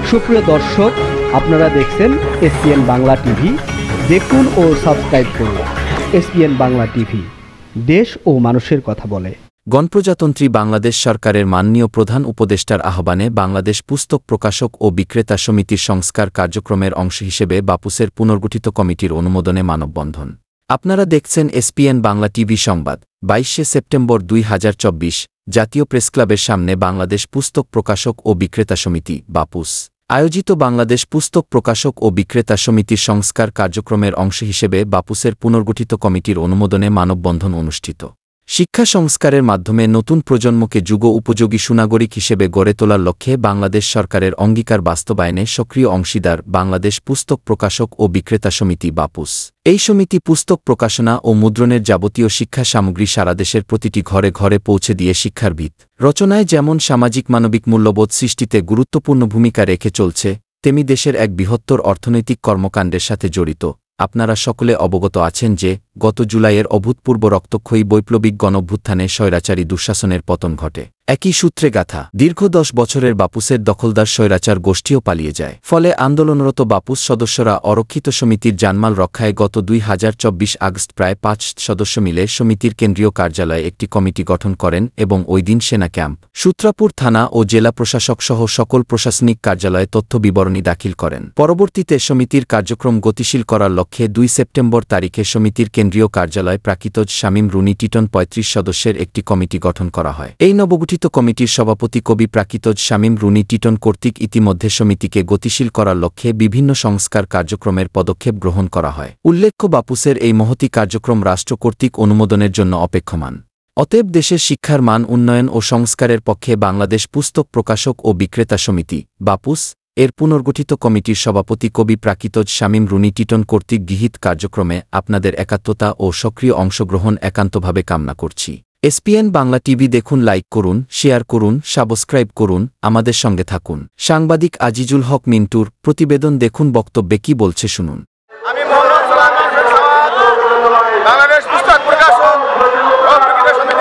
সুপ্রিয় দর্শক, আপনারা দেখছেন এসপিএন বাংলা টিভি। দেখুন ও সাবস্ক্রাইব করুন এসপিএন বাংলা টিভি, দেশ ও মানুষের কথা বলে। গণপ্রজাতন্ত্রী বাংলাদেশ সরকারের মাননীয় প্রধান উপদেষ্টার আহ্বানে বাংলাদেশ পুস্তক প্রকাশক ও বিক্রেতা সমিতির সংস্কার কার্যক্রমের অংশ হিসেবে বাপুসের পুনর্গঠিত কমিটির অনুমোদনে মানববন্ধন। আপনারা দেখছেন এসপিএন বাংলা টিভি সংবাদ। 22শে সেপ্টেম্বর 2024 জাতীয় প্রেসক্লাবের সামনে বাংলাদেশ পুস্তক প্রকাশক ও বিক্রেতা সমিতি বাপুস আয়োজিত বাংলাদেশ পুস্তক প্রকাশক ও বিক্রেতা সমিতির সংস্কার কার্যক্রমের অংশ হিসেবে বাপুসের পুনর্গঠিত কমিটির অনুমোদনে মানববন্ধন অনুষ্ঠিত। শিক্ষা সংস্কারের মাধ্যমে নতুন প্রজন্মকে যুগ উপযোগী সুনাগরিক হিসেবে গড়ে তোলার লক্ষ্যে বাংলাদেশ সরকারের অঙ্গীকার বাস্তবায়নে সক্রিয় অংশীদার বাংলাদেশ পুস্তক প্রকাশক ও বিক্রেতা সমিতি বাপুস। এই সমিতি পুস্তক প্রকাশনা ও মুদ্রণের যাবতীয় শিক্ষা সামগ্রী সারা দেশের প্রতিটি ঘরে ঘরে পৌঁছে দিয়ে শিক্ষার ভিত রচনায় যেমন সামাজিক মানবিক মূল্যবোধ সৃষ্টিতে গুরুত্বপূর্ণ ভূমিকা রেখে চলছে, তেমনি দেশের এক বৃহত্তর অর্থনৈতিক কর্মকাণ্ডের সাথে জড়িত। আপনারা সকলে অবগত আছেন যে গত জুলাইয়ের অভূতপূর্ব রক্তক্ষয়ী বৈপ্লবিক গণঅভ্যুত্থানে স্বৈরাচারী দুঃশাসনের পতন ঘটে। একই সূত্রে গাথা দীর্ঘ 10 বছরের বাপুসের দখলদার স্বৈরাচার গোষ্ঠীও পালিয়ে যায়। ফলে আন্দোলনরত বাপুস সদস্যরা অরক্ষিত সমিতির জানমাল রক্ষায় গত 2024 আগস্ট প্রায় 5 সদস্য মিলে সমিতির কেন্দ্রীয় কার্যালয়ে একটি কমিটি গঠন করেন এবং ওই দিন সেনা ক্যাম্প, সূত্রাপুর থানা ও জেলা প্রশাসক সহ সকল প্রশাসনিক কার্যালয়ে তথ্য বিবরণী দাখিল করেন। পরবর্তীতে সমিতির কার্যক্রম গতিশীল করার লক্ষ্যে 2 সেপ্টেম্বর তারিখে সমিতির কেন্দ্রীয় কার্যালয় প্রাকৃতজ শামীম রুনি টিটন 35 সদস্যের একটি কমিটি গঠন করা হয়। এই নবগঠিত কমিটির সভাপতি কবি প্রাকৃতজ শামীম রুনি টিটন কর্তৃক ইতিমধ্যে সমিতিকে গতিশীল করার লক্ষ্যে বিভিন্ন সংস্কার কার্যক্রমের পদক্ষেপ গ্রহণ করা হয়। উল্লেখ্য, বাপুসের এই মহতী কার্যক্রম রাষ্ট্র কর্তৃক অনুমোদনের জন্য অপেক্ষমান। অতএব দেশের শিক্ষার মান উন্নয়ন ও সংস্কারের পক্ষে বাংলাদেশ পুস্তক প্রকাশক ও বিক্রেতা সমিতি বাপুস এর পুনর্গঠিত কমিটির সভাপতি কবি প্রাকৃতজ শামীম রুনি টিটন কর্তৃক গৃহীত কার্যক্রমে আপনাদের একাত্মতা ও সক্রিয় অংশগ্রহণ একান্তভাবে কামনা করছি। এসপিএন বাংলা টিভি দেখুন, লাইক করুন, শেয়ার করুন, সাবস্ক্রাইব করুন, আমাদের সঙ্গে থাকুন। সাংবাদিক আজিজুল হক মিন্টুর প্রতিবেদন দেখুন, বক্তব্যে কি বলছে শুনুন। আমি মোহাম্মদ সুলাইমান বাংলাদেশ পুস্তক প্রকাশক ও বিক্রেতা সমিতির